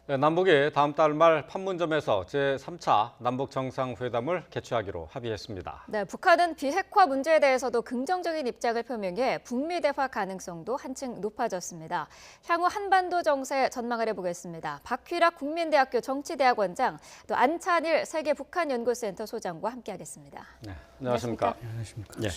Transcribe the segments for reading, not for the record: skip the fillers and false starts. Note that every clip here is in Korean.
네, 남북이 다음 달 말 판문점에서 제3차 남북정상회담을 개최하기로 합의했습니다. 네, 북한은 비핵화 문제에 대해서도 긍정적인 입장을 표명해 북미 대화 가능성도 한층 높아졌습니다. 향후 한반도 정세 전망을 해보겠습니다. 박휘락 국민대학교 정치대학원장, 또 안찬일 세계북한연구센터 소장과 함께하겠습니다. 네, 안녕하십니까? 안녕하십니까? 예.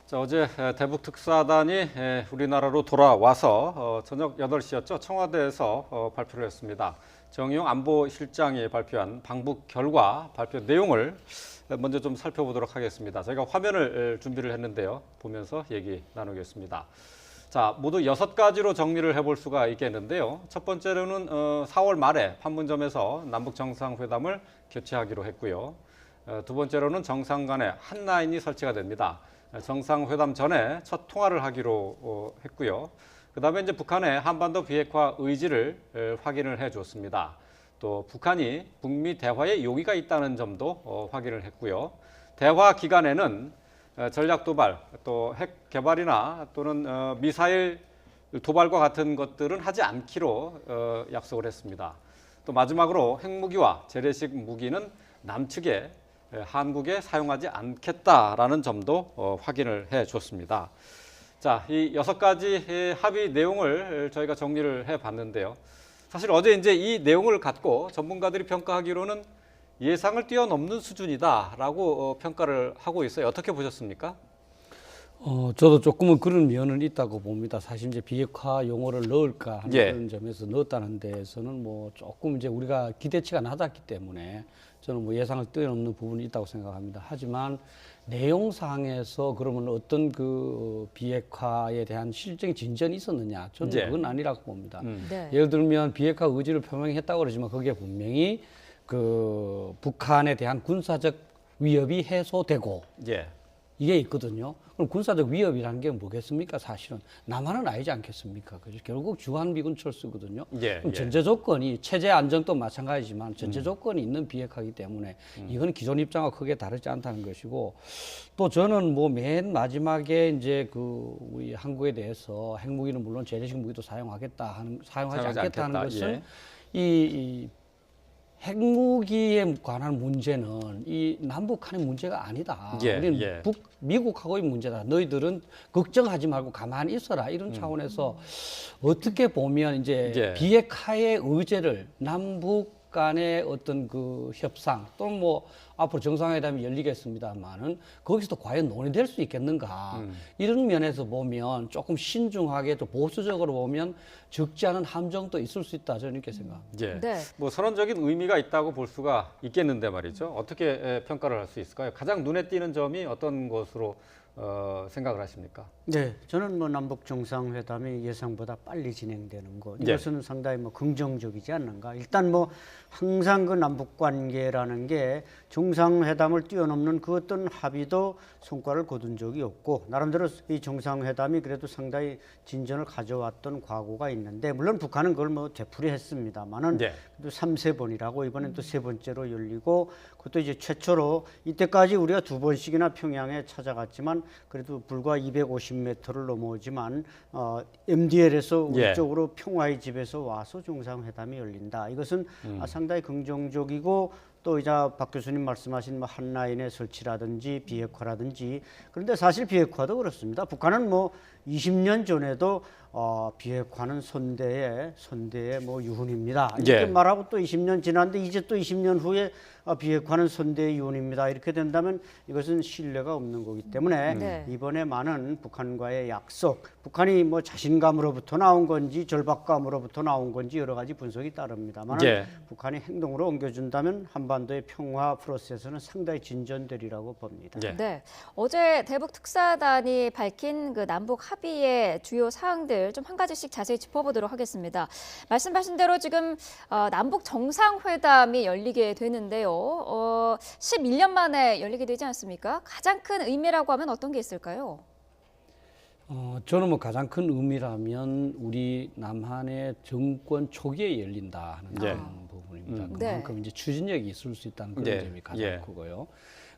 자, 어제 대북 특사단이 우리나라로 돌아와서 저녁 8시였죠. 청와대에서 발표를 했습니다. 정의용 안보실장이 발표한 방북 결과 발표 내용을 먼저 좀 살펴보도록 하겠습니다. 저희가 화면을 준비를 했는데요. 보면서 얘기 나누겠습니다. 자, 모두 6가지로 정리를 해볼 수가 있겠는데요. 첫 번째로는 4월 말에 판문점에서 남북 정상회담을 개최하기로 했고요. 두 번째로는 정상 간에 한 라인이 설치가 됩니다. 정상회담 전에 첫 통화를 하기로 했고요. 그다음에 이제 북한의 한반도 비핵화 의지를 확인을 해줬습니다. 또 북한이 북미 대화에 용의가 있다는 점도 확인을 했고요. 대화 기간에는 전략 도발, 또 핵 개발이나 또는 미사일 도발과 같은 것들은 하지 않기로 약속을 했습니다. 또 마지막으로 핵무기와 재래식 무기는 남측에 한국에 사용하지 않겠다라는 점도 확인을 해줬습니다. 자, 이 6가지 합의 내용을 저희가 정리를 해봤는데요. 사실 어제 이제 이 내용을 갖고 전문가들이 평가하기로는 예상을 뛰어넘는 수준이다라고 평가를 하고 있어요. 어떻게 보셨습니까? 저도 조금은 그런 면은 있다고 봅니다. 사실 이제 비핵화 용어를 넣을까 하는 그런 점에서 넣었다는 데에서는 뭐 조금 이제 우리가 기대치가 낮았기 때문에 저는 뭐 예상을 뛰어넘는 부분이 있다고 생각합니다. 하지만 내용상에서 그러면 어떤 그 비핵화에 대한 실질적인 진전이 있었느냐? 저는 그건 아니라고 봅니다. 네. 예를 들면 비핵화 의지를 표명했다고 그러지만 거기에 분명히 그 북한에 대한 군사적 위협이 해소되고 이게 있거든요. 그럼 군사적 위협이라는 게 뭐겠습니까? 사실은 남한은 아니지 않겠습니까? 그죠? 결국 주한미군 철수거든요. 그럼 전제 조건이 체제 안정도 마찬가지지만 전제 조건이 있는 비핵화이기 때문에 이건 기존 입장과 크게 다르지 않다는 것이고, 또 저는 뭐 맨 마지막에 이제 그 우리 한국에 대해서 핵무기는 물론 재래식 무기도 사용하지 않겠다 하는 것은 이 핵무기에 관한 문제는 이 남북한의 문제가 아니다. 우리는 미국하고의 문제다. 너희들은 걱정하지 말고 가만히 있어라. 이런 차원에서 어떻게 보면 이제 비핵화의 의제를 남북 간의 어떤 그 협상 또는 뭐 앞으로 정상회담이 열리겠습니다만은 거기서도 과연 논의될 수 있겠는가 이런 면에서 보면 조금 신중하게 또 보수적으로 보면 적지 않은 함정도 있을 수 있다 저는 이렇게 생각합니다. 네. 뭐 선언적인 의미가 있다고 볼 수가 있겠는데 말이죠. 어떻게 평가를 할 수 있을까요? 가장 눈에 띄는 점이 어떤 것으로 생각을 하십니까? 네, 저는 뭐 남북 정상회담이 예상보다 빨리 진행되는 것 이것은 상당히 뭐 긍정적이지 않는가. 일단 뭐 항상 그 남북 관계라는 게 정상회담을 뛰어넘는 그 어떤 합의도 성과를 거둔 적이 없고 나름대로 이 정상회담이 그래도 상당히 진전을 가져왔던 과거가 있는데 물론 북한은 그걸 뭐 되풀이했습니다만은 그래도 3세 번이라고 이번엔 또 3번째로 열리고 그것도 이제 최초로 이때까지 우리가 2번씩이나 평양에 찾아갔지만 그래도 불과 250m를 넘어오지만 MDL에서 우리 쪽으로 평화의 집에서 와서 정상회담이 열린다. 이것은 상당히 긍정적이고 또 이제 박 교수님 말씀하신 뭐 한라인의 설치라든지 비핵화라든지 그런데 사실 비핵화도 그렇습니다. 북한은 뭐 20년 전에도 비핵화는 선대의 뭐 유훈입니다. 이렇게 말하고 또 20년 지났는데 이제 또 20년 후에 비핵화는 선대의 유훈입니다. 이렇게 된다면 이것은 신뢰가 없는 거기 때문에 이번에 많은 북한과의 약속, 북한이 뭐 자신감으로부터 나온 건지 절박감으로부터 나온 건지 여러 가지 분석이 따릅니다만 북한이 행동으로 옮겨준다면 한반도의 평화 프로세스는 상당히 진전되리라고 봅니다. 네, 어제 대북 특사단이 밝힌 그 남북 합의의 주요 사항들 좀 한 가지씩 자세히 짚어보도록 하겠습니다. 말씀하신 대로 지금 남북 정상회담이 열리게 되는데요. 11년 만에 열리게 되지 않습니까? 가장 큰 의미라고 하면 어떤 게 있을까요? 저는 뭐 가장 큰 의미라면 우리 남한의 정권 초기에 열린다 하는 부분입니다. 것입니다. 음. 그만큼 이제 추진력이 있을 수 있다는 그런 예, 점이 가장 예. 크고요.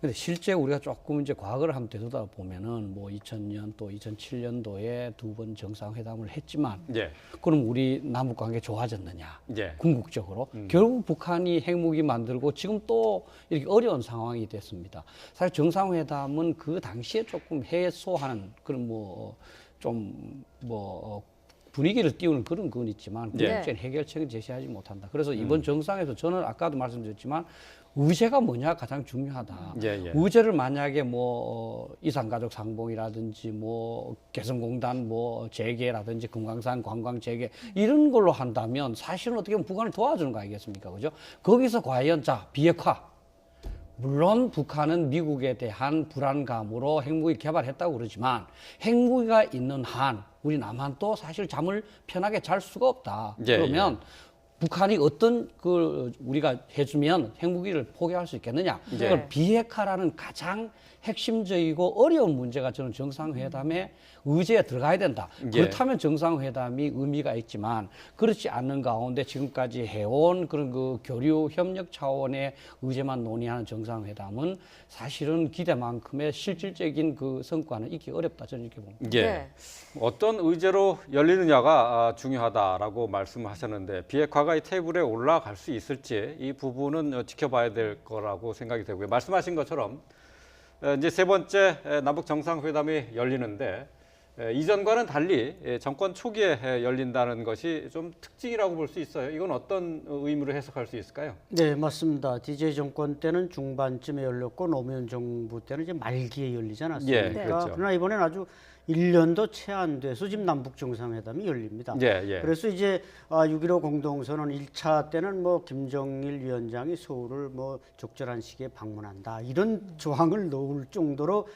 근데 실제 우리가 조금 이제 과거를 한번 되돌아 보면은 뭐 2000년 또 2007년도에 2번 정상회담을 했지만 예. 그럼 우리 남북 관계 좋아졌느냐? 예. 궁극적으로 결국 북한이 핵무기 만들고 지금 또 이렇게 어려운 상황이 됐습니다. 사실 정상회담은 그 당시에 조금 해소하는 그런 뭐 좀 뭐 분위기를 띄우는 그런 건 있지만 예. 궁극적인 해결책은 제시하지 못한다. 그래서 이번 정상에서 저는 아까도 말씀드렸지만 의제가 뭐냐 가장 중요하다. 예, 예. 의제를 만약에 뭐 이산가족 상봉이라든지 뭐 개성공단 뭐 재개라든지 금강산 관광 재개 이런 걸로 한다면 사실은 어떻게 보면 북한을 도와주는 거 아니겠습니까, 그죠? 거기서 과연 자 비핵화. 물론 북한은 미국에 대한 불안감으로 핵무기 개발했다고 그러지만 핵무기가 있는 한 우리 남한도 사실 잠을 편하게 잘 수가 없다. 예, 그러면 북한이 어떤 그 우리가 해주면 핵무기를 포기할 수 있겠느냐? 예. 그걸 비핵화라는 가장 핵심적이고 어려운 문제가 저는 정상회담의 의제에 들어가야 된다. 예. 그렇다면 정상회담이 의미가 있지만 그렇지 않는 가운데 지금까지 해온 그런 그 교류 협력 차원의 의제만 논의하는 정상회담은 사실은 기대만큼의 실질적인 그 성과는 있기 어렵다 저는 이렇게 봅니다. 예. 네. 어떤 의제로 열리느냐가 중요하다라고 말씀하셨는데 비핵화가 이 테이블에 올라갈 수 있을지 이 부분은 지켜봐야 될 거라고 생각이 되고요. 말씀하신 것처럼 이제 세 번째 남북 정상회담이 열리는데 이전과는 달리 정권 초기에 열린다는 것이 좀 특징이라고 볼 수 있어요. 이건 어떤 의미로 해석할 수 있을까요? 네, 맞습니다. DJ 정권 때는 중반쯤에 열렸고 노무현 정부 때는 이제 말기에 열리지 않았습니까? 예, 그렇죠. 그러나 이번에는 아주 1년도 채 안 돼서 지금 남북 정상회담이 열립니다. 예, 예. 그래서 이제 6.15 공동선언 1차 때는 뭐 김정일 위원장이 서울을 뭐 적절한 시기에 방문한다 이런 조항을 넣을 정도로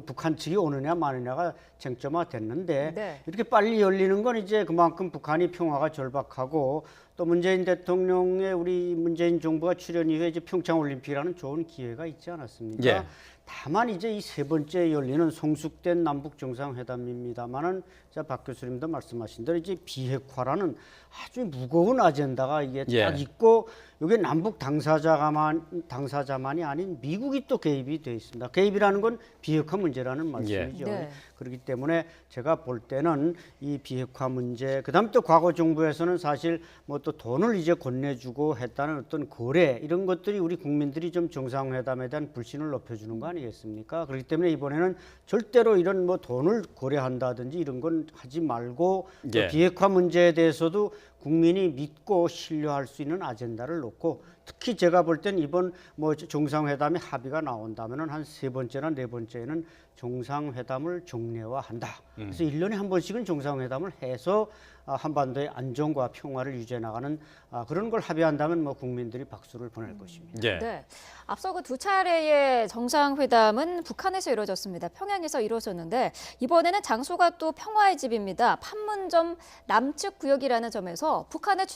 북한 측이 오느냐 마느냐가 쟁점화됐는데 네. 이렇게 빨리 열리는 건 이제 그만큼 북한이 평화가 절박하고 또 문재인 대통령의 우리 문재인 정부가 출연 이후에 이제 평창 올림픽이라는 좋은 기회가 있지 않았습니까? 예. 다만 이제 이 세 번째 열리는 성숙된 남북 정상회담입니다만은 박 교수님도 말씀하신 대로 이제 비핵화라는 아주 무거운 아젠다가 이게 예. 딱 있고 이게 남북 당사자만이 아닌 미국이 또 개입이 돼 있습니다. 개입이라는 건 비핵화 문제라는 말씀이죠. 네. 그렇기 때문에 제가 볼 때는 이 비핵화 문제, 그다음 또 과거 정부에서는 사실 뭐 또 돈을 이제 건네주고 했다는 어떤 거래 이런 것들이 우리 국민들이 좀 정상회담에 대한 불신을 높여주는 거 아니겠습니까? 그렇기 때문에 이번에는 절대로 이런 뭐 돈을 거래한다든지 이런 건 하지 말고 또 예. 비핵화 문제에 대해서도 국민이 믿고 신뢰할 수 있는 아젠다를 놓고 특히 제가 볼 땐 이번 뭐 정상회담에 합의가 나온다면은 한 세 번째나 네 번째는 정상회담을 정례화한다. 그래서 1년에 한 번씩은 정상회담을 해서 한반도의 안정과 평화를 유지해 나가는 그런 걸 합의한다면 뭐 국민들이 박수를 보낼 것입니다. 예. 네. 앞서 그 두 차례의 정상회담은 북한에서 이루어졌습니다. 평양에서 이루어졌는데 이번에는 장소가 또 평화의 집입니다. 판문점 남측 구역이라는 점에서 북한의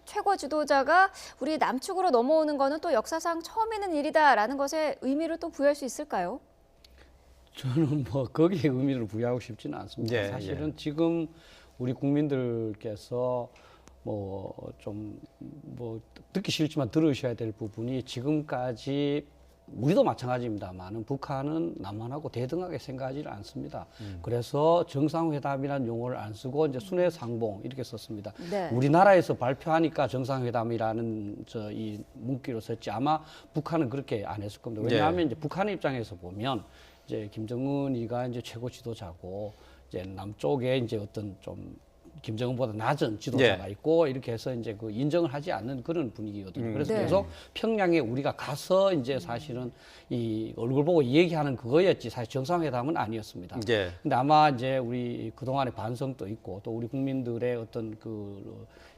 최고 지도자가 우리 남측으로 넘어오는 거는 또 역사상 처음 있는 일이다라는 것에 의미를 또 부여할 수 있을까요? 저는 뭐 거기에 의미를 부여하고 싶지는 않습니다. 예, 사실은 지금 우리 국민들께서 뭐 좀 뭐 듣기 싫지만 들으셔야 될 부분이 지금까지 우리도 마찬가지입니다만은 북한은 남한하고 대등하게 생각하지를 않습니다. 그래서 정상회담이라는 용어를 안 쓰고 이제 순회상봉 이렇게 썼습니다. 네. 우리나라에서 발표하니까 정상회담이라는 이 문구로 썼지 아마 북한은 그렇게 안 했을 겁니다. 왜냐하면 이제 북한의 입장에서 보면 이제 김정은이가 이제 최고 지도자고 이제 남쪽에 이제 어떤 좀 김정은보다 낮은 지도자가 있고 이렇게 해서 이제 그 인정을 하지 않는 그런 분위기거든요. 그래서 네. 계속 평양에 우리가 가서 이제 사실은 이 얼굴 보고 얘기하는 그거였지 사실 정상회담은 아니었습니다. 예. 근데 아마 이제 우리 그동안의 반성도 있고 또 우리 국민들의 어떤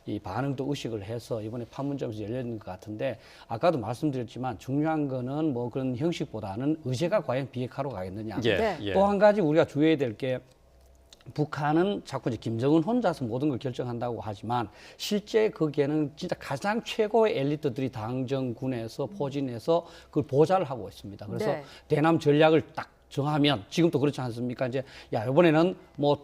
이 반응도 의식을 해서 이번에 판문점에서 열렸는 것 같은데 아까도 말씀드렸지만 중요한 거는 뭐 그런 형식보다는 의제가 과연 비핵화로 가겠느냐. 예. 네. 예. 또 한 가지 우리가 주의해야 될 게 북한은 자꾸 이제 김정은 혼자서 모든 걸 결정한다고 하지만 실제 거기에는 진짜 가장 최고의 엘리트들이 당정군에서 포진해서 그걸 보좌를 하고 있습니다. 그래서 네. 대남 전략을 딱 정하면 지금도 그렇지 않습니까? 이제 야 이번에는 뭐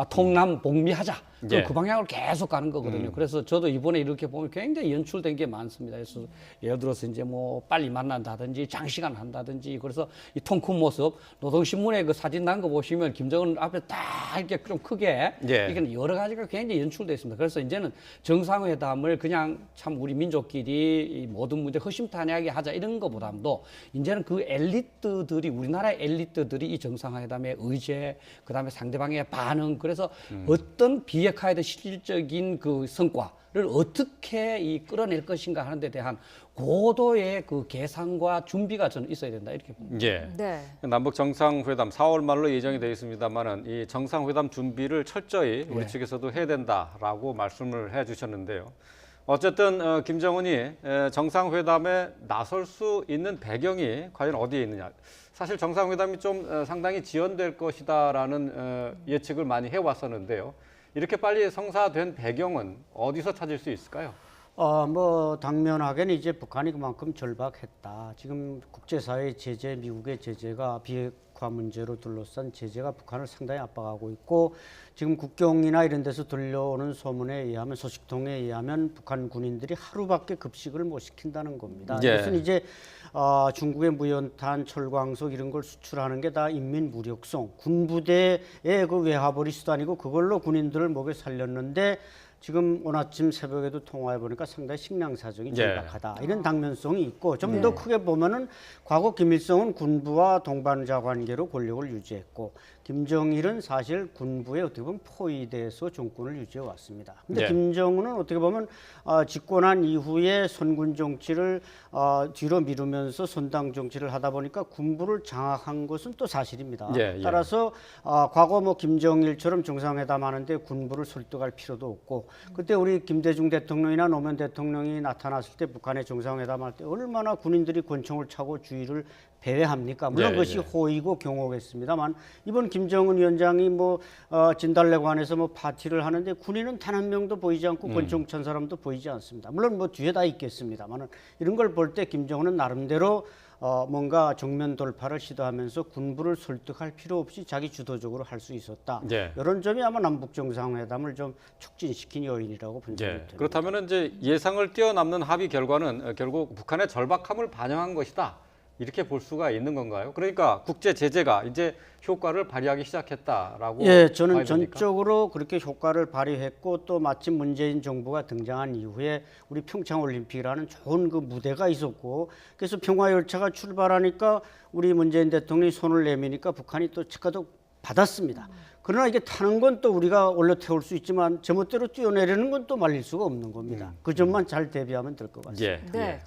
통남 복미하자. 예. 그 방향으로 계속 가는 거거든요. 그래서 저도 이번에 이렇게 보면 굉장히 연출된 게 많습니다. 그래서 예를 들어서 이제 뭐 빨리 만난다든지 장시간 한다든지 그래서 이 통 큰 모습 노동신문에 그 사진 난 거 보시면 김정은 앞에 딱 이렇게 좀 크게 예. 이게 여러 가지가 굉장히 연출돼 있습니다. 그래서 이제는 정상회담을 그냥 참 우리 민족끼리 이 모든 문제 허심탄회하게 하자 이런 거보다도 이제는 그 엘리트들이 우리나라의 엘리트들이 이 정상회담의 의제 그다음에 상대방의 반응 그래서 어떤 비핵화에 대한 실질적인 그 성과를 어떻게 이 끌어낼 것인가 하는 데 대한 고도의 그 계산과 준비가 저는 있어야 된다 이렇게 봅니다. 예. 네. 남북 정상회담 4월 말로 예정이 되어 있습니다만은 이 정상회담 준비를 철저히 우리 예. 측에서도 해야 된다라고 말씀을 해주셨는데요. 어쨌든 김정은이 정상회담에 나설 수 있는 배경이 과연 어디에 있느냐. 사실 정상회담이 좀 상당히 지연될 것이다라는 예측을 많이 해왔었는데요. 이렇게 빨리 성사된 배경은 어디서 찾을 수 있을까요? 뭐 당면하게는 이제 북한이 그만큼 절박했다. 지금 국제사회의 제재, 미국의 제재가 비핵화 문제로 둘러싼 제재가 북한을 상당히 압박하고 있고 지금 국경이나 이런 데서 들려오는 소문에 의하면 소식통에 의하면 북한 군인들이 하루밖에 급식을 못 시킨다는 겁니다. 예. 이것은 이제 중국의 무연탄, 철광석 이런 걸 수출하는 게 다 인민 무력성, 군부대의 그 외화벌이 수단이고 그걸로 군인들을 먹여 살렸는데 지금 오늘 아침 새벽에도 통화해 보니까 상당히 식량 사정이 절박하다. 이런 당면성이 있고 좀 더 크게 보면은 과거 김일성은 군부와 동반자 관계로 권력을 유지했고 김정일은 사실 군부의 어떻게 보면 포위돼서 정권을 유지해 왔습니다. 근데 김정은은 어떻게 보면 집권한 이후에 선군 정치를 뒤로 미루면서 선당 정치를 하다 보니까 군부를 장악한 것은 또 사실입니다. 따라서 과거 뭐 김정일처럼 정상회담 하는데 군부를 설득할 필요도 없고 그때 우리 김대중 대통령이나 노무현 대통령이 나타났을 때 북한의 정상회담 할 때 얼마나 군인들이 권총을 차고 주의를 배회합니까? 물론 그것이 호의고 경호겠습니다만 이번 김정은 위원장이 뭐 진달래관에서 뭐 파티를 하는데 군인은 단 한 명도 보이지 않고 권총 찬 사람도 보이지 않습니다. 물론 뭐 뒤에 다 있겠습니다만 이런 걸 볼 때 김정은은 나름대로 뭔가 정면 돌파를 시도하면서 군부를 설득할 필요 없이 자기 주도적으로 할 수 있었다. 이런 점이 아마 남북 정상회담을 좀 촉진시킨 요인이라고 본 적이 됩니다. 그렇다면 이제 예상을 뛰어넘는 합의 결과는 결국 북한의 절박함을 반영한 것이다. 이렇게 볼 수가 있는 건가요? 그러니까 국제 제재가 이제 효과를 발휘하기 시작했다라고. 예, 저는 전적으로 그렇게 효과를 발휘했고 또 마침 문재인 정부가 등장한 이후에 우리 평창 올림픽이라는 좋은 그 무대가 있었고 그래서 평화 열차가 출발하니까 우리 문재인 대통령이 손을 내미니까 북한이 또 즉각도 받았습니다. 그러나 이게 타는 건 또 우리가 올려 태울 수 있지만 제멋대로 뛰어내리는 건 또 말릴 수가 없는 겁니다. 그 점만 잘 대비하면 될 것 같습니다. 네.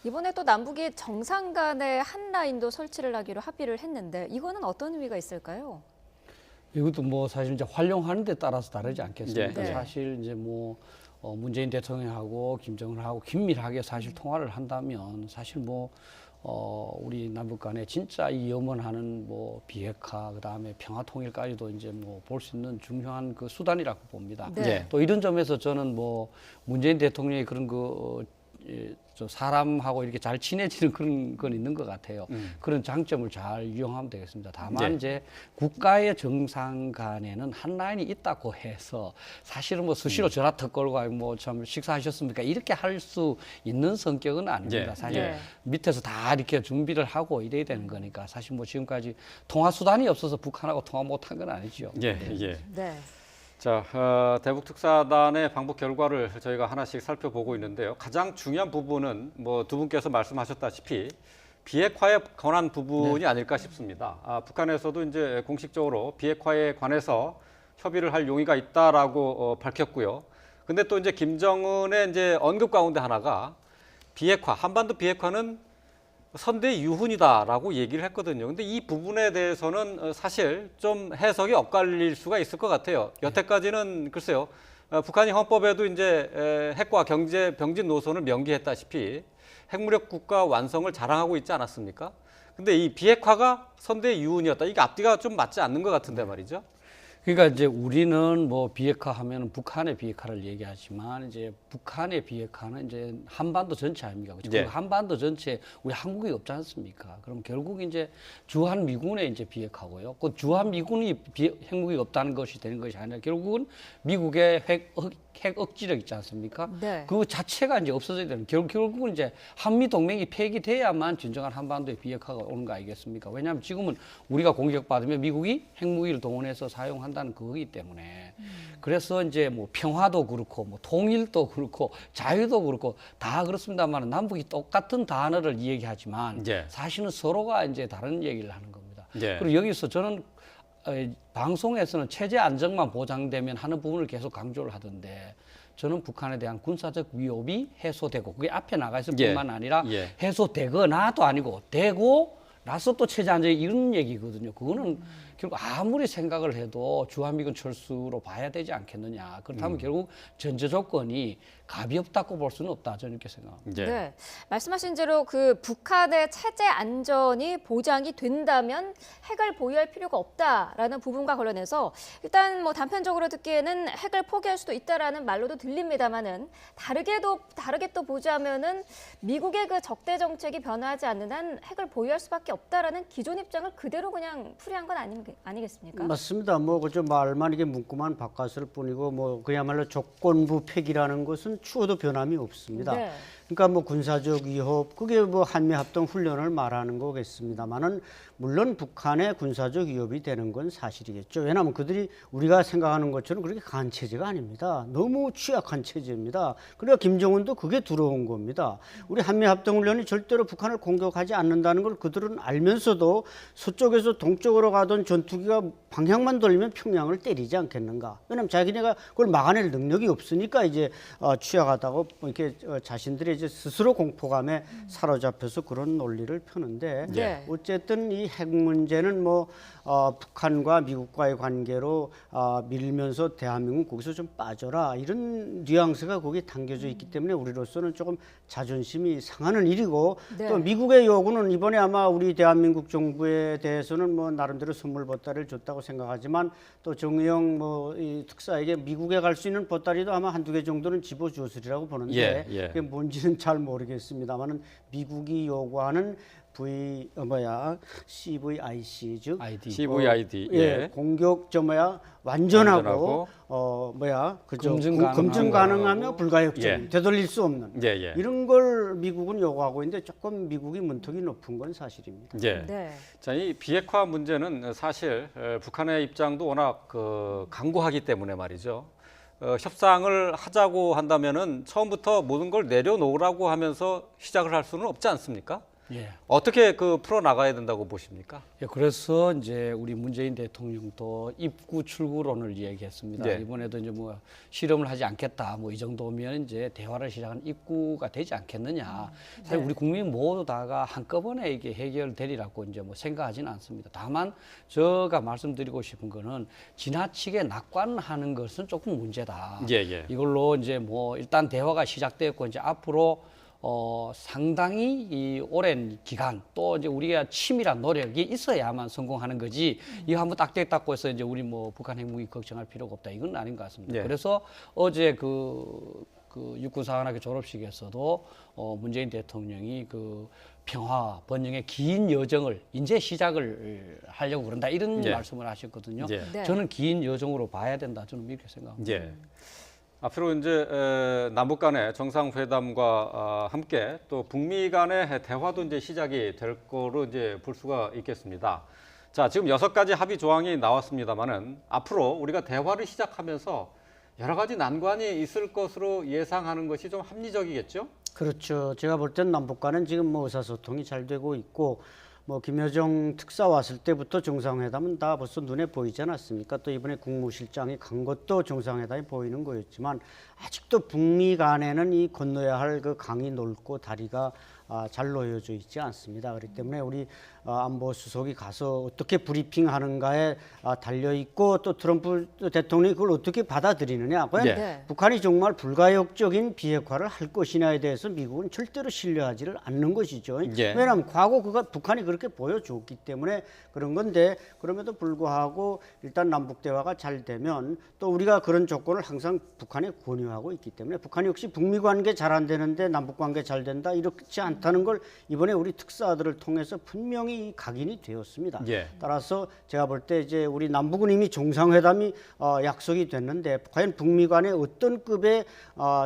이번에 또 남북이 정상 간의 한 라인도 설치를 하기로 합의를 했는데 이거는 어떤 의미가 있을까요? 이것도 뭐 사실 이제 활용하는 데 따라서 다르지 않겠습니까? 네. 사실 이제 뭐 문재인 대통령하고 김정은하고 긴밀하게 사실 통화를 한다면 사실 뭐 우리 남북 간에 진짜 이 염원하는 뭐 비핵화 그다음에 평화 통일까지도 이제 뭐 볼 수 있는 중요한 그 수단이라고 봅니다. 또 이런 점에서 저는 뭐 문재인 대통령이 그런 저 사람하고 이렇게 잘 친해지는 그런 건 있는 것 같아요. 그런 장점을 잘 이용하면 되겠습니다. 다만 이제 국가의 정상 간에는 한 라인이 있다고 해서 사실은 뭐 수시로 전화 턱 걸고 뭐 참 식사하셨습니까? 이렇게 할 수 있는 성격은 아닙니다. 사실 밑에서 다 이렇게 준비를 하고 이래야 되는 거니까 사실 뭐 지금까지 통화 수단이 없어서 북한하고 통화 못한 건 아니죠. 자, 대북 특사단의 방북 결과를 저희가 하나씩 살펴보고 있는데요. 가장 중요한 부분은 뭐 두 분께서 말씀하셨다시피 비핵화에 관한 부분이 아닐까 싶습니다. 북한에서도 이제 공식적으로 비핵화에 관해서 협의를 할 용의가 있다라고 밝혔고요. 근데 또 이제 김정은의 이제 언급 가운데 하나가 비핵화, 한반도 비핵화는 선대 유훈이다라고 얘기를 했거든요. 근데 이 부분에 대해서는 사실 좀 해석이 엇갈릴 수가 있을 것 같아요. 여태까지는 글쎄요, 북한이 헌법에도 이제 핵과 경제 병진 노선을 명기했다시피 핵무력 국가 완성을 자랑하고 있지 않았습니까? 근데 이 비핵화가 선대 유훈이었다. 이게 앞뒤가 좀 맞지 않는 것 같은데 말이죠. 그러니까 이제 우리는 뭐 비핵화 하면은 북한의 비핵화를 얘기하지만 이제 북한의 비핵화는 이제 한반도 전체 아닙니까? 그렇죠? 예. 한반도 전체 우리 한국이 없지 않습니까? 그럼 결국 이제 주한 미군의 이제 비핵화고요. 그 주한 미군이 핵무기가 없다는 것이 되는 것이 아니라 결국은 미국의 핵 억지력 있지 않습니까? 네. 그 자체가 이제 없어져야 되는 결국은 이제 한미 동맹이 폐기돼야만 진정한 한반도의 비핵화가 오는 거 아니겠습니까? 왜냐하면 지금은 우리가 공격받으면 미국이 핵무기를 동원해서 사용한다는 그거기 때문에 그래서 이제 뭐 평화도 그렇고 뭐 통일도 그렇고 자유도 그렇고 다 그렇습니다만 남북이 똑같은 단어를 얘기하지만 예. 사실은 서로가 이제 다른 얘기를 하는 겁니다. 예. 그리고 여기서 저는 방송에서는 체제 안정만 보장되면 하는 부분을 계속 강조를 하던데 저는 북한에 대한 군사적 위협이 해소되고 그게 앞에 나가 있을 예. 뿐만 아니라 예. 해소되거나도 아니고 되고 나서 또 체제 안정 이런 얘기거든요. 그거는 결국 아무리 생각을 해도 주한미군 철수로 봐야 되지 않겠느냐. 그렇다면 결국 전제 조건이 갑이 없다고 볼 수는 없다. 저는 이렇게 생각합니다. 예. 네, 말씀하신 대로 그 북한의 체제 안전이 보장이 된다면 핵을 보유할 필요가 없다라는 부분과 관련해서 일단 뭐 단편적으로 듣기에는 핵을 포기할 수도 있다라는 말로도 들립니다만은 다르게 또 보자면은 미국의 그 적대 정책이 변화하지 않는 한 핵을 보유할 수밖에 없다라는 기존 입장을 그대로 그냥 풀이한 건 아니겠습니까? 맞습니다. 뭐 그저 말만 이게 문구만 바꿨을 뿐이고 뭐 그야말로 조건부 폐기라는 것은 추호도 변함이 없습니다. 네. 그러니까 뭐 군사적 위협 그게 뭐 한미합동 훈련을 말하는 거겠습니다만은 물론 북한의 군사적 위협이 되는 건 사실이겠죠. 왜냐하면 그들이 우리가 생각하는 것처럼 그렇게 강한 체제가 아닙니다. 너무 취약한 체제입니다. 그러니까 김정은도 그게 두려운 겁니다. 우리 한미합동 훈련이 절대로 북한을 공격하지 않는다는 걸 그들은 알면서도 서쪽에서 동쪽으로 가던 전투기가 방향만 돌리면 평양을 때리지 않겠는가. 왜냐하면 자기네가 그걸 막아낼 능력이 없으니까 이제 취약하다고 이렇게 자신들이 이제 스스로 공포감에 사로잡혀서 그런 논리를 펴는데 네. 어쨌든 이 핵 문제는 뭐 북한과 미국과의 관계로 밀면서 대한민국 거기서 좀 빠져라 이런 뉘앙스가 거기에 담겨져 있기 때문에 우리로서는 조금 자존심이 상하는 일이고 네. 또 미국의 요구는 이번에 아마 우리 대한민국 정부에 대해서는 뭐 나름대로 선물 보따리를 줬다고 생각하지만 또 정의용 뭐 이 특사에게 미국에 갈 수 있는 보따리도 아마 한두 개 정도는 집어주었으리라고 보는데 예, 예. 그게 뭔지는 잘 모르겠습니다만은 미국이 요구하는 CVIC 즉 아이디. CVID. 예, 공격 완전하고 검증 가능하며 불가역적인 예. 되돌릴 수 없는 예, 예. 이런 걸 미국은 요구하고 있는데 조금 미국이 문턱이 높은 건 사실입니다. 예. 네. 자, 이 비핵화 문제는 사실 북한의 입장도 워낙 강고하기 때문에 말이죠. 협상을 하자고 한다면은 처음부터 모든 걸 내려놓으라고 하면서 시작을 할 수는 없지 않습니까? 예. 어떻게 풀어 나가야 된다고 보십니까? 예, 그래서 이제 우리 문재인 대통령도 입구 출구론을 얘기했습니다. 네. 이번에도 이제 뭐 실험을 하지 않겠다. 뭐 이 정도면 이제 대화를 시작한 입구가 되지 않겠느냐. 사실 네. 우리 국민 모두 다가 한꺼번에 이게 해결되리라고 이제 뭐 생각하지는 않습니다. 다만 제가 말씀드리고 싶은 거는 지나치게 낙관하는 것은 조금 문제다. 예, 예. 이걸로 이제 뭐 일단 대화가 시작됐고 이제 앞으로 상당히 이 오랜 기간 또 이제 우리가 치밀한 노력이 있어야만 성공하는 거지. 이거 한번 딱 됐다고 해서 이제 우리 뭐 북한 핵무기 걱정할 필요가 없다. 이건 아닌 것 같습니다. 네. 그래서 어제 그 육군사관학교 졸업식에서도 문재인 대통령이 그 평화 번영의 긴 여정을 이제 시작을 하려고 그런다 이런 예. 말씀을 하셨거든요. 예. 네. 저는 긴 여정으로 봐야 된다. 저는 이렇게 생각합니다. 예. 앞으로 이제 남북 간의 정상회담과 함께 또 북미 간의 대화도 이제 시작이 될 거로 이제 볼 수가 있겠습니다. 자, 지금 6가지 합의 조항이 나왔습니다만은 앞으로 우리가 대화를 시작하면서 여러 가지 난관이 있을 것으로 예상하는 것이 좀 합리적이겠죠? 그렇죠. 제가 볼 땐 남북 간은 지금 뭐 의사소통이 잘 되고 있고 뭐 김여정 특사 왔을 때부터 정상회담은 다 벌써 눈에 보이지 않았습니까? 또 이번에 국무실장이 간 것도 정상회담이 보이는 거였지만 아직도 북미 간에는 이 건너야 할 그 강이 넓고 다리가 잘 놓여져 있지 않습니다. 그렇기 때문에 우리 안보 수석이 가서 어떻게 브리핑하는가에 달려 있고 또 트럼프 대통령이 그걸 어떻게 받아들이느냐. 과연 예. 네. 북한이 정말 불가역적인 비핵화를 할 것이냐에 대해서 미국은 절대로 신뢰하지를 않는 것이죠. 예. 왜냐하면 과거 북한이 그렇게 보여줬기 때문에 그런 건데 그럼에도 불구하고 일단 남북 대화가 잘 되면 또 우리가 그런 조건을 항상 북한에 권유하고 있기 때문에 북한이 역시 북미 관계 잘 안 되는데 남북 관계 잘 된다 이렇지 않다는 걸 이번에 우리 특사들을 통해서 분명히 각인이 되었습니다. 예. 따라서 제가 볼 때 이제 우리 남북은 이미 정상회담이 약속이 됐는데 과연 북미 간에 어떤 급의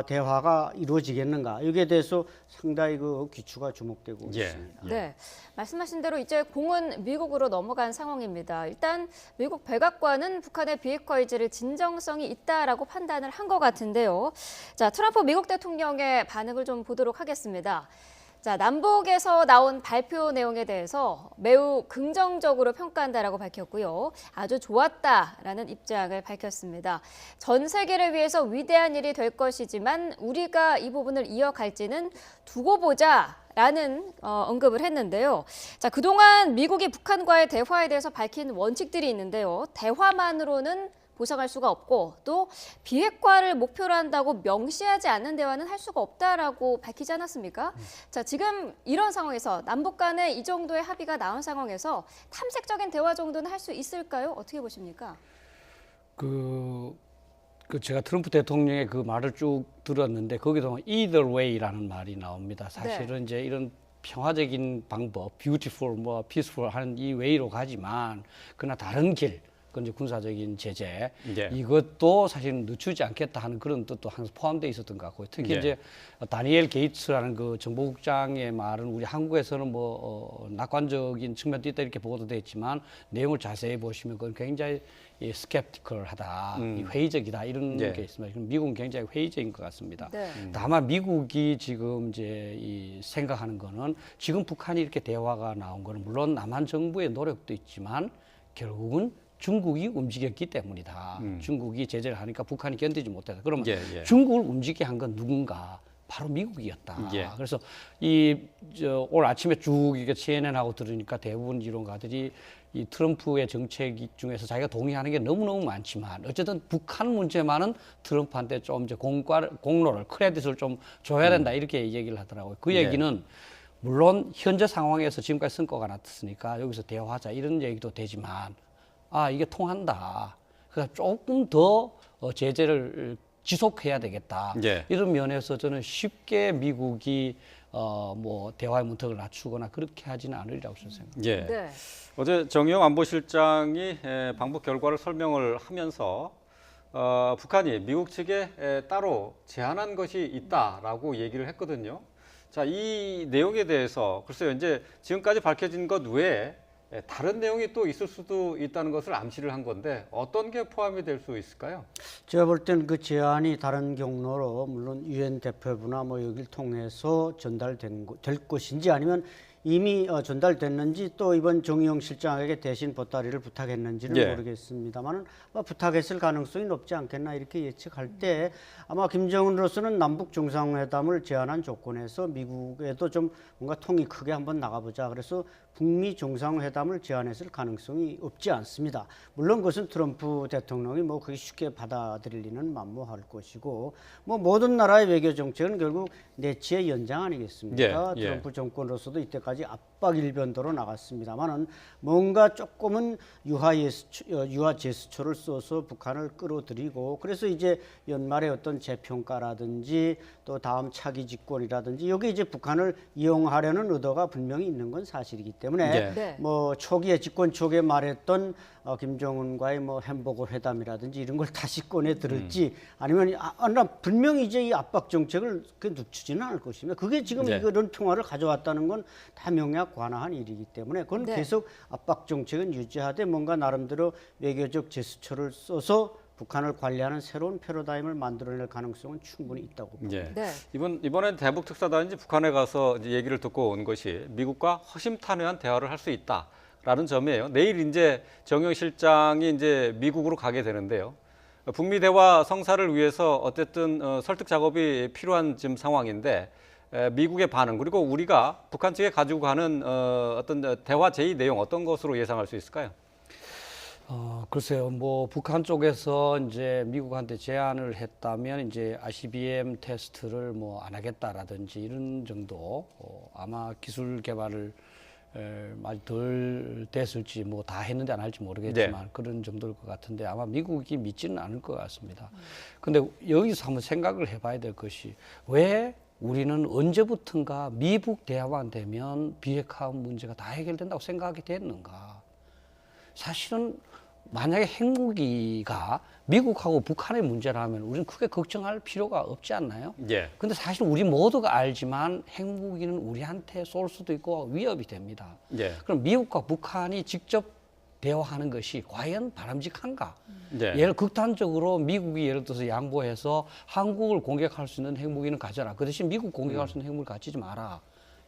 대화가 이루어지겠는가 여기에 대해서 상당히 그 귀추가 주목되고 예. 있습니다. 네, 말씀하신 대로 이제 공은 미국으로 넘어간 상황입니다. 일단 미국 백악관은 북한의 비핵화 의지를 진정성이 있다라고 판단을 한 것 같은데요. 자, 트럼프 미국 대통령의 반응을 좀 보도록 하겠습니다. 자, 남북에서 나온 발표 내용에 대해서 매우 긍정적으로 평가한다라고 밝혔고요. 아주 좋았다라는 입장을 밝혔습니다. 전 세계를 위해서 위대한 일이 될 것이지만 우리가 이 부분을 이어갈지는 두고 보자라는 언급을 했는데요. 자, 그동안 미국이 북한과의 대화에 대해서 밝힌 원칙들이 있는데요. 대화만으로는 보상할 수가 없고 또 비핵화를 목표로 한다고 명시하지 않는 대화는 할 수가 없다라고 밝히지 않았습니까? 자, 지금 이런 상황에서 남북 간에 이 정도의 합의가 나온 상황에서 탐색적인 대화 정도는 할 수 있을까요? 어떻게 보십니까? 그 제가 트럼프 대통령의 그 말을 쭉 들었는데 거기도 either way라는 말이 나옵니다. 사실은 이제 이런 평화적인 방법, beautiful, 뭐 peaceful 하는 이 way로 가지만 그러나 다른 길, 그 이제 군사적인 제재 예. 이것도 사실은 늦추지 않겠다 하는 그런 뜻도 항상 포함되어 있었던 것 같고요. 특히 예. 이제 다니엘 게이츠라는 그 정보국장의 말은 우리 한국에서는 뭐 낙관적인 측면도 있다 이렇게 보도돼 있지만 내용을 자세히 보시면 그건 굉장히 스캡티컬하다, 회의적이다 이런 예. 게 있습니다. 그럼 미국은 굉장히 회의적인 것 같습니다. 네. 다만 미국이 지금 이제 생각하는 거는 지금 북한이 이렇게 대화가 나온 거는 물론 남한 정부의 노력도 있지만 결국은 중국이 움직였기 때문이다. 중국이 제재를 하니까 북한이 견디지 못해서. 그러면 예, 예. 중국을 움직이게 한 건 누군가? 바로 미국이었다. 예. 그래서 오늘 아침에 쭉 이게 CNN하고 들으니까 대부분 이론가들이 이 트럼프의 정책 중에서 자기가 동의하는 게 너무너무 많지만 어쨌든 북한 문제만은 트럼프한테 좀 이제 공로를 크레딧을 좀 줘야 된다 이렇게 얘기를 하더라고요. 그 네. 얘기는 물론 현재 상황에서 지금까지 성과가 났으니까 여기서 대화하자 이런 얘기도 되지만 이게 통한다. 그래서 조금 더 제재를 지속해야 되겠다. 예. 이런 면에서 저는 쉽게 미국이 뭐 대화의 문턱을 낮추거나 그렇게 하지는 않으리라고 저는 생각합니다. 예. 네. 어제 정의용 안보실장이 방북 결과를 설명을 하면서 북한이 미국 측에 따로 제안한 것이 있다라고 얘기를 했거든요. 자, 이 내용에 대해서 글쎄요, 이제 지금까지 밝혀진 것 외에 다른 내용이 또 있을 수도 있다는 것을 암시를 한 건데 어떤 게 포함이 될 수 있을까요? 제가 볼 때는 그 제안이 다른 경로로 물론 유엔 대표부나 뭐 여기를 통해서 될 것인지 아니면 이미 전달됐는지 또 이번 정의용 실장에게 대신 보따리를 부탁했는지는 예. 모르겠습니다만 부탁했을 가능성이 높지 않겠나 이렇게 예측할 때 아마 김정은으로서는 남북 정상회담을 제안한 조건에서 미국에도 좀 뭔가 통이 크게 한번 나가보자 그래서 북미 정상회담을 제안했을 가능성이 없지 않습니다. 물론 그것은 트럼프 대통령이 뭐 그게 쉽게 받아들일 리는 만무할 것이고 뭐 모든 나라의 외교 정책은 결국 내치의 연장 아니겠습니까? 예, 예. 트럼프 정권으로서도 이때까지 압박 일변도로 나갔습니다만은 뭔가 조금은 유화 제스처를 써서 북한을 끌어들이고 그래서 이제 연말에 어떤 재평가라든지 또 다음 차기 집권이라든지 여기 이제 북한을 이용하려는 의도가 분명히 있는 건 사실이기 때문에 예. 네. 뭐 초기에 집권 초기에 말했던 김정은과의 뭐 햄버거 회담이라든지 이런 걸 다시 꺼내 들을지 아니면 나 분명히 이제 이 압박 정책을 늦추지는 않을 것입니다. 그게 지금 네. 이런 평화를 가져왔다는 건 다 명약 관화한 일이기 때문에 그건 네. 계속 압박 정책은 유지하되 뭔가 나름대로 외교적 제스처를 써서 북한을 관리하는 새로운 패러다임을 만들어낼 가능성은 충분히 있다고 봅니다. 예. 네. 이번엔 대북 특사단이 북한에 가서 이제 얘기를 듣고 온 것이 미국과 허심탄회한 대화를 할 수 있다라는 점이에요. 내일 이제 정용 실장이 이제 미국으로 가게 되는데요. 북미 대화 성사를 위해서 어쨌든 설득 작업이 필요한 지금 상황인데 미국의 반응 그리고 우리가 북한 측에 가지고 가는 어떤 대화 제의 내용 어떤 것으로 예상할 수 있을까요? 글쎄요, 뭐 북한 쪽에서 이제 미국한테 제안을 했다면 이제 ICBM 테스트를 뭐 안 하겠다라든지 이런 정도 아마 기술 개발을 많이 덜 됐을지 뭐 다 했는지 안 할지 모르겠지만 그런 정도일 것 같은데 아마 미국이 믿지는 않을 것 같습니다. 근데 여기서 한번 생각을 해봐야 될 것이 왜 우리는 언제부턴가 미국 대화만 되면 비핵화 문제가 다 해결된다고 생각이 됐는가? 사실은 만약에 핵무기가 미국하고 북한의 문제라면 우리는 크게 걱정할 필요가 없지 않나요? 예. 근데 사실 우리 모두가 알지만 핵무기는 우리한테 쏠 수도 있고 위협이 됩니다. 예. 그럼 미국과 북한이 직접 대화하는 것이 과연 바람직한가? 예. 예를 극단적으로 미국이 예를 들어서 양보해서 한국을 공격할 수 있는 핵무기는 가져라. 그 대신 미국 공격할 수 있는 핵무기를 가지지 마라.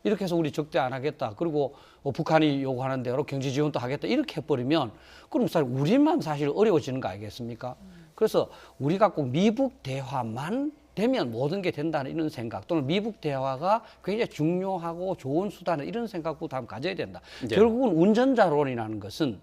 이렇게 해서 우리 적대 안 하겠다. 그리고 북한이 요구하는 대로 경제 지원도 하겠다. 이렇게 해버리면 그럼 사실 우리만 사실 어려워지는 거 아니겠습니까? 그래서 우리가 꼭 미국 대화만 되면 모든 게 된다는 이런 생각 또는 미국 대화가 굉장히 중요하고 좋은 수단을 이런 생각부터 한번 가져야 된다. 네. 결국은 운전자론이라는 것은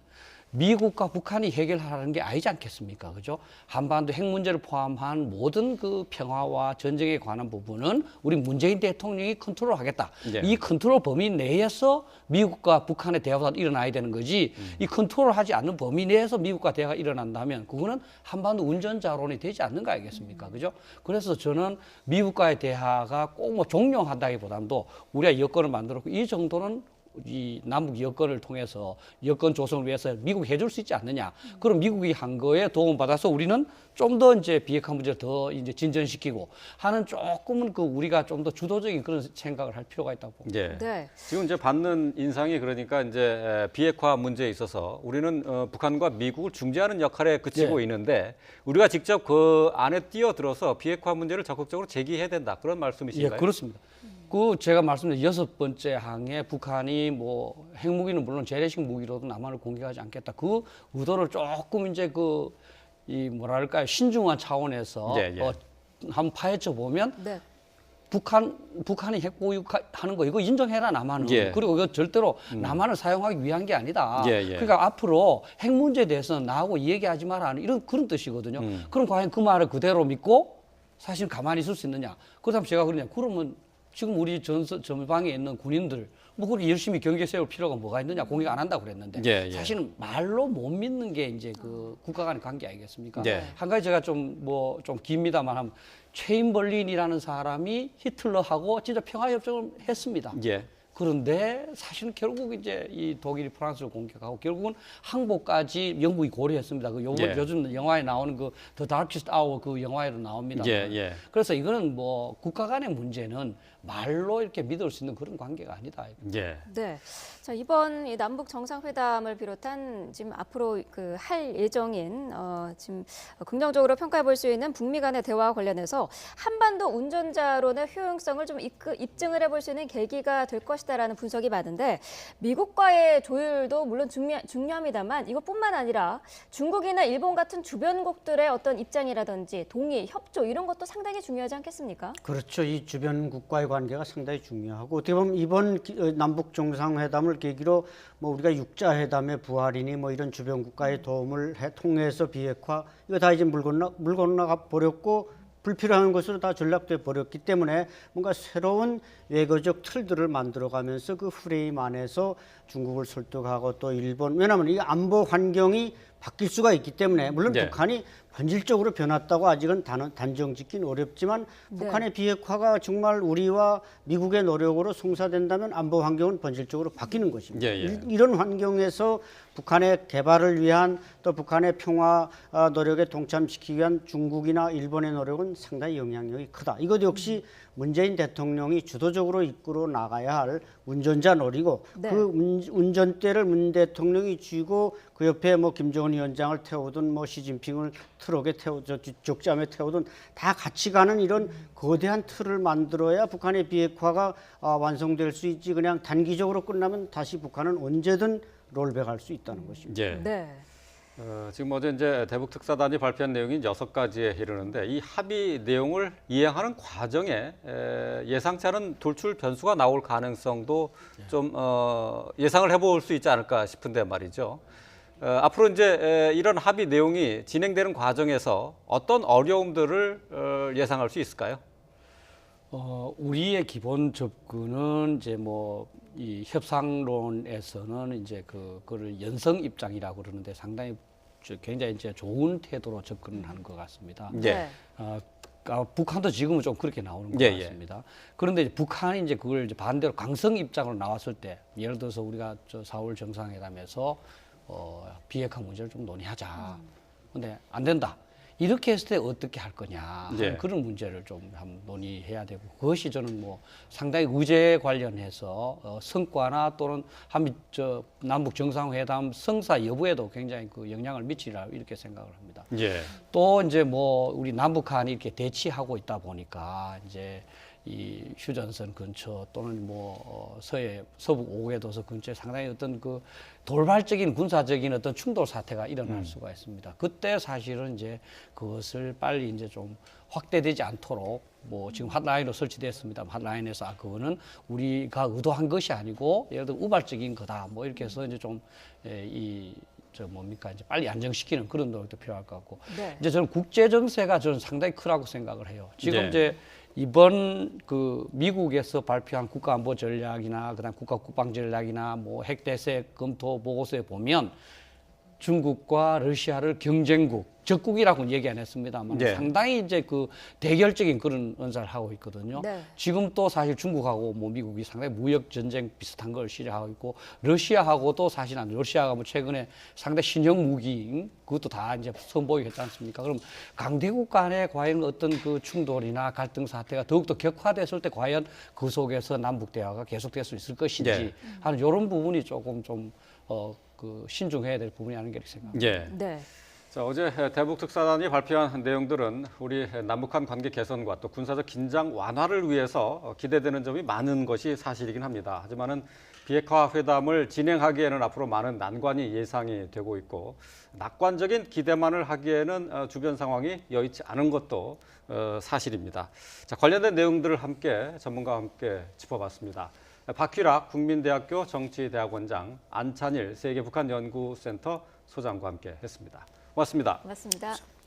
미국과 북한이 해결하라는 게 아니지 않겠습니까? 그죠? 한반도 핵 문제를 포함한 모든 그 평화와 전쟁에 관한 부분은 우리 문재인 대통령이 컨트롤하겠다. 네. 이 컨트롤 범위 내에서 미국과 북한의 대화가 일어나야 되는 거지. 이 컨트롤하지 않는 범위 내에서 미국과 대화가 일어난다면 그거는 한반도 운전자론이 되지 않는 거 아니겠습니까? 그죠? 그래서 저는 미국과의 대화가 꼭 뭐 종료한다기보다도 우리가 여건을 만들었고 이 정도는 이 남북 여건을 통해서 여건 조성을 위해서 미국이 해줄 수 있지 않느냐. 그럼 미국이 한 거에 도움받아서 우리는 좀 더 이제 비핵화 문제를 더 이제 진전시키고 하는 조금은 그 우리가 좀 더 주도적인 그런 생각을 할 필요가 있다고 봅니다. 예. 네. 지금 이제 받는 인상이 그러니까 이제 비핵화 문제에 있어서 우리는 북한과 미국을 중재하는 역할에 그치고 예. 있는데 우리가 직접 그 안에 뛰어들어서 비핵화 문제를 적극적으로 제기해야 된다. 그런 예, 말씀이신가요? 그렇습니다. 그 제가 말씀드린 6번째 항에 북한이 뭐 핵무기는 물론 재래식 무기로도 남한을 공격하지 않겠다. 그 의도를 조금 이제 그 이 뭐랄까요 신중한 차원에서 예, 예. 한번 파헤쳐 보면 네. 북한이 핵 보유하는 거 이거 인정해라 남한은. 예. 그리고 이거 절대로 남한을 사용하기 위한 게 아니다. 예, 예. 그러니까 앞으로 핵 문제에 대해서는 나하고 얘기하지 마라 하는 이런 그런 뜻이거든요. 그럼 과연 그 말을 그대로 믿고 사실 가만히 있을 수 있느냐? 그다음 제가 그러냐? 그러면 지금 우리 전방에 있는 군인들 뭐 그렇게 열심히 경계 세울 필요가 뭐가 있느냐? 공격 안 한다고 그랬는데 예, 예. 사실은 말로 못 믿는 게 이제 그 국가 간의 관계 아니겠습니까? 예. 한 가지 제가 좀 깁니다만 하면 체인벌린이라는 사람이 히틀러하고 진짜 평화협정을 했습니다. 예. 그런데 사실은 결국 이제 이 독일이 프랑스를 공격하고 결국은 항복까지 영국이 고려했습니다. 그 예. 요즘 영화에 나오는 그 The Darkest Hour 그 영화에도 나옵니다. 예, 예. 그래서 이거는 뭐 국가 간의 문제는 말로 이렇게 믿을 수 있는 그런 관계가 아니다. 예. 네. 자, 이번 이 남북 정상회담을 비롯한 지금 앞으로 그 할 예정인 지금 긍정적으로 평가해 볼 수 있는 북미 간의 대화와 관련해서 한반도 운전자론의 효용성을 좀 입증을 해볼 수 있는 계기가 될 것이다라는 분석이 많은데 미국과의 조율도 물론 중요합니다만 이것뿐만 아니라 중국이나 일본 같은 주변국들의 어떤 입장이라든지 동의, 협조 이런 것도 상당히 중요하지 않겠습니까? 그렇죠. 이 주변 국가의 관계가 상당히 중요하고 어떻게 보면 이번 남북 정상회담을 계기로 뭐 우리가 육자회담의 부활이니 뭐 이런 주변 국가의 도움을 통해서 비핵화 이거 다 이제 물 건너가 버렸고 불필요한 것으로 다 전락돼 버렸기 때문에 뭔가 새로운 외교적 틀들을 만들어가면서 그 프레임 안에서 중국을 설득하고 또 일본 왜냐하면 이 안보 환경이 바뀔 수가 있기 때문에 물론 네. 북한이 본질적으로 변했다고 아직은 단정짓기는 어렵지만 네. 북한의 비핵화가 정말 우리와 미국의 노력으로 성사된다면 안보 환경은 본질적으로 바뀌는 것입니다. 예, 예. 이런 환경에서 북한의 개발을 위한 또 북한의 평화 노력에 동참시키기 위한 중국이나 일본의 노력은 상당히 영향력이 크다. 이것 역시 문재인 대통령이 주도적으로 이끌어 나가야 할 운전자 놀이고 네. 그 운전대를 문 대통령이 쥐고 그 옆에 뭐 김정은 위원장을 태우든 뭐 시진핑을 트럭에 적잠에 태우든 다 같이 가는 이런 거대한 틀을 만들어야 북한의 비핵화가 완성될 수 있지 그냥 단기적으로 끝나면 다시 북한은 언제든 롤백할 수 있다는 것입니다. 예. 네. 지금 어제 이제 대북 특사단이 발표한 내용이 6가지에 이르는데 이 합의 내용을 이행하는 과정에 예상치 않은 돌출 변수가 나올 가능성도 좀 예상을 해볼 수 있지 않을까 싶은데 말이죠. 앞으로 이제 이런 합의 내용이 진행되는 과정에서 어떤 어려움들을 예상할 수 있을까요? 우리의 기본 접근은 이제 뭐 이 협상론에서는 이제 그거를 연성 입장이라고 그러는데 상당히 굉장히 이제 좋은 태도로 접근을 하는 것 같습니다. 네. 북한도 지금은 좀 그렇게 나오는 것 예, 같습니다. 그런데 이제 북한이 이제 그걸 이제 반대로 강성 입장으로 나왔을 때, 예를 들어서 우리가 저 4월 정상회담에서 비핵화 문제를 좀 논의하자. 근데 안 된다. 이렇게 했을 때 어떻게 할 거냐 하는 예. 그런 문제를 좀 한번 논의해야 되고, 그것이 저는 뭐 상당히 의제 관련해서 성과나 또는 남북 정상회담 성사 여부에도 굉장히 그 영향을 미치리라 이렇게 생각을 합니다. 예. 또 이제 뭐 우리 남북한이 이렇게 대치하고 있다 보니까 이제 이 휴전선 근처 또는 뭐 서북 5개 도서 근처에 상당히 어떤 그 돌발적인 군사적인 어떤 충돌 사태가 일어날 수가 있습니다. 그때 사실은 이제 그것을 빨리 이제 좀 확대되지 않도록 뭐 지금 핫라인으로 설치됐습니다. 핫라인에서 그거는 우리가 의도한 것이 아니고 예를 들어 우발적인 거다. 뭐 이렇게 해서 이제 좀 이제 빨리 안정시키는 그런 노력도 필요할 것 같고. 네. 이제 저는 국제 정세가 저는 상당히 크다고 생각을 해요. 지금 네. 이제 이번 그 미국에서 발표한 국가안보 전략이나 그다음 국가국방 전략이나 뭐 핵대책 검토 보고서에 보면 중국과 러시아를 경쟁국, 적국이라고는 얘기 안 했습니다만 네. 상당히 이제 그 대결적인 그런 언사를 하고 있거든요. 네. 지금 또 사실 중국하고 뭐 미국이 상당히 무역 전쟁 비슷한 걸 시작하고 있고, 러시아하고도 사실은 러시아가 뭐 최근에 상당히 신형 무기 그것도 다 이제 선보이겠지 않습니까? 그럼 강대국 간에 과연 어떤 그 충돌이나 갈등 사태가 더욱더 격화됐을 때 과연 그 속에서 남북 대화가 계속될 수 있을 것인지 네. 하는 이런 부분이 조금 좀 신중해야 될 부분이 아닌가 이렇게 생각합니다. 예. 네. 자, 어제 대북 특사단이 발표한 내용들은 우리 남북한 관계 개선과 또 군사적 긴장 완화를 위해서 기대되는 점이 많은 것이 사실이긴 합니다. 하지만은 비핵화 회담을 진행하기에는 앞으로 많은 난관이 예상이 되고 있고, 낙관적인 기대만을 하기에는 주변 상황이 여의치 않은 것도 사실입니다. 자, 관련된 내용들을 함께 전문가와 함께 짚어봤습니다. 박휘락 국민대학교 정치대학원장, 안찬일 세계북한연구센터 소장과 함께 했습니다. 고맙습니다. 고맙습니다.